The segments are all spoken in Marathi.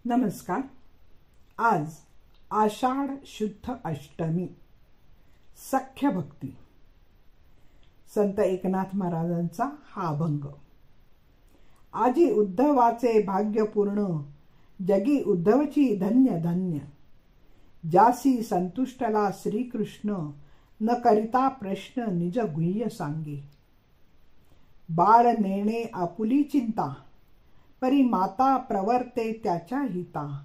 नमस्कार. आज आषाढ शुद्ध अष्टमी, सख्य भक्ती. संत एकनाथ महाराजांचा हा अभंग. आजी उद्धवाचे भाग्यपूर्ण, जगी उद्धवची धन्य धन्य. जासी संतुष्टला श्रीकृष्ण, न करिता प्रश्न निज गुह्य सांगे. बाळ नेणे आपुली चिंता, परी माता प्रवर्ते त्याच्या हिता.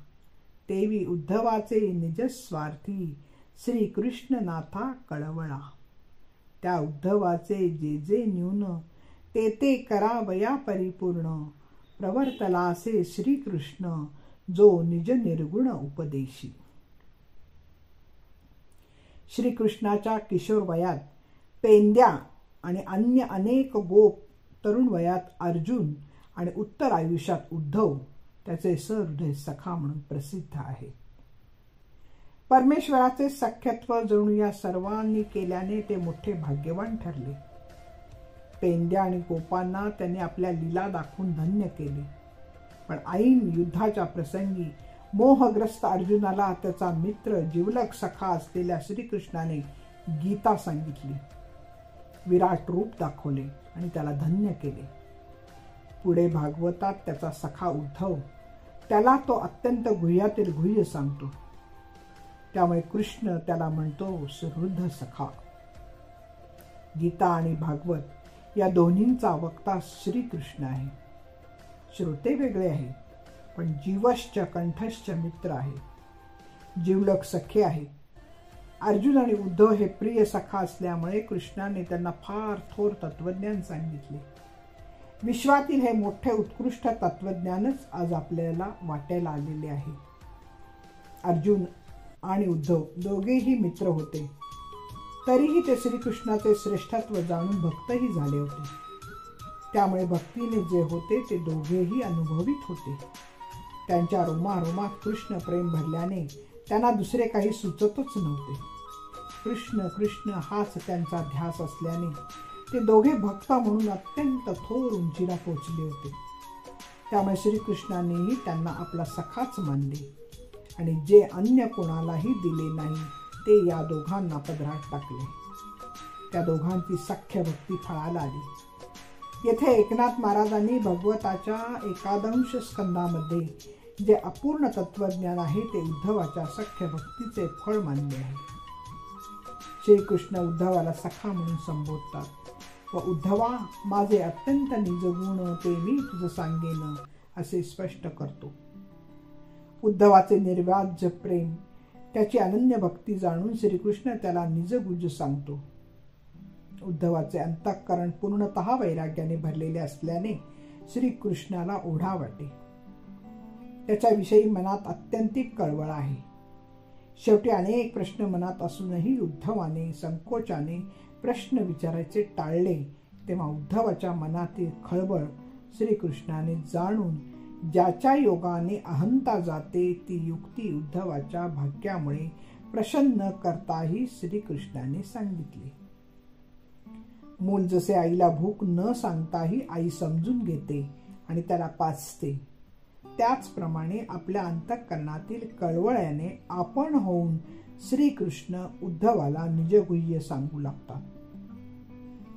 तेवी उद्धवाचे निज स्वार्थी, श्रीकृष्णनाथा कळवळा. त्या उद्धवाचे जे जे न्यून, ते ते करावया परिपूर्ण. प्रवर्तलासे श्रीकृष्ण, जो निज निर्गुण उपदेशी. श्रीकृष्णाच्या किशोर वयात पेंद्या आणि अन्य अनेक गोप, तरुण वयात अर्जुन आणि उत्तर आयुष्यात उद्धव त्याचे सहृदय सखा म्हणून प्रसिद्ध आहे. परमेश्वराचे सख्यत्व जणू या सर्वांनी केल्याने ते मोठे भाग्यवान ठरले. पेंद्या आणि गोपांना त्यांनी आपल्या लीला दाखवून धन्य केले. पण ऐन युद्धाच्या प्रसंगी मोहग्रस्त अर्जुनाला त्याचा मित्र जिवलग सखा असलेल्या श्रीकृष्णाने गीता सांगितली. विराट रूप दाखवले आणि त्याला धन्य केले. पुढे भागवतात त्याचा सखा उद्धव त्याला तो अत्यंत गुह्यातील गुह्य सांगतो. त्यामुळे कृष्ण त्याला म्हणतो सुहृद सखा. गीता आणि भागवत या दोन्हींचा वक्ता श्रीकृष्ण आहे. श्रोते वेगळे आहे, पण जीवश्च कंठश्च मित्र आहे. जीवलग सखे आहेत. अर्जुन आणि उद्धव हे प्रिय सखा असल्यामुळे कृष्णाने त्यांना फार थोर तत्वज्ञान सांगितले. विश्वातील हे मोठे उत्कृष्ट तत्वज्ञानच आज आपल्याला वाटायला आलेले आहे. अर्जुन आणि उद्धव दोघेही मित्र होते, तरीही ते श्रीकृष्णाचे श्रेष्ठत्व जाणून भक्तही झाले होते. त्यामुळे भक्तीने जे होते ते दोघेही अनुभवित होते. त्यांच्या रोमारोमात कृष्ण प्रेम भरल्याने त्यांना दुसरे काही सुचतच नव्हते. कृष्ण कृष्ण हाच त्यांचा ध्यास असल्याने ते दोघे भक्त म्हणून अत्यंत थोर उंचीला पोचले होते. त्यामुळे श्रीकृष्णानेही त्यांना आपला सखाच मानले आणि जे अन्य कोणालाही दिले नाही ते या दोघांना पदरात टाकले. त्या दोघांची सख्य भक्ती फळाला आली. येथे एकनाथ महाराजांनी भगवताच्या एकादंश स्कंदामध्ये जे अपूर्ण तत्वज्ञान आहे ते उद्धवाच्या सख्य भक्तीचे फळ मानले आहे. श्रीकृष्ण उद्धवाला सखा म्हणून संबोधतात व उद्धवा माझे अत्यंत निजगुण ते मी तुझं सांगेन असे स्पष्ट करतो. उद्धवाचे निर्व्याज प्रेम, त्याची अनन्य भक्ती जाणून श्रीकृष्ण त्याला निजगुज सांगतो. उद्धवाचे अंतःकरण पूर्णतः वैराग्याने भरलेले असल्याने श्रीकृष्णाला ओढा वाटे. त्याच्याविषयी मनात अत्यंतिक कळवळ आहे. शेवटी अनेक प्रश्न मनात असूनही उद्धवाने संकोचाने प्रश्न विचारायचे टाळले. तेव्हा उद्धवाच्या मनातील खळबळ श्रीकृष्णाने जाणून ज्याच्या योगाने अहंता जाते ती युक्ती उद्धवाच्या भाग्यामुळे प्रसन्न करताही श्रीकृष्णाने सांगितले. मूल जसे आईला भूक न सांगताही आई समजून घेते आणि त्याला पाजते, त्याचप्रमाणे आपल्या अंतःकरणातील कळवळ्याने आपण होऊन श्रीकृष्ण उद्धवाला निजगुह्य सांगू लागतात.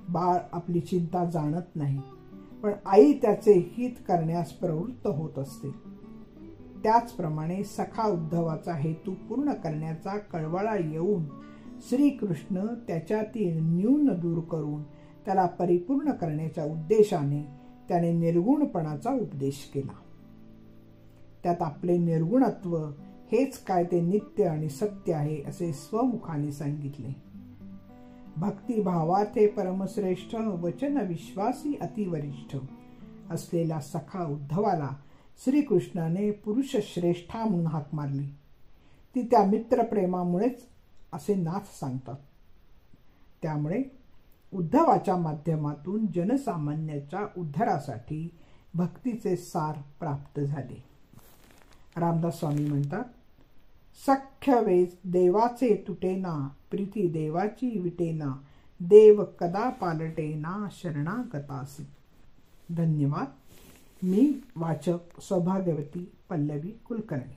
बाळ आपली चिंता जाणत नाही, पण आई त्याचे हित करण्यास प्रवृत्त होत असते. त्याचप्रमाणे सखा उद्धवाचा हेतू पूर्ण करण्याचा कळवळा येऊन श्रीकृष्ण त्याच्यातील न्यून दूर करून त्याला परिपूर्ण करण्याच्या उद्देशाने त्याने निर्गुणपणाचा उपदेश केला. त्यात आपले निर्गुणत्व हेच काय ते नित्य आणि सत्य आहे असे स्वमुखाने सांगितले. भक्तिभावार्थे परमश्रेष्ठ, वचन विश्वासी अतिवरिष्ठ असलेला सखा उद्धवाला श्रीकृष्णाने पुरुष श्रेष्ठा म्हणून हाक मारली. ती त्या मित्रप्रेमामुळेच असे नाथ सांगतात. त्यामुळे उद्धवाच्या माध्यमातून जनसामान्याच्या उद्धारासाठी भक्तीचे सार प्राप्त झाले. रामदास स्वामी म्हणतात, सख्य देवाचे तुटेना, प्रीती देवाची विटेना, देव कदा पालटेना शरणागतासी. धन्यवाद. मी वाचक सौभाग्यवती पल्लवी कुलकर्णी.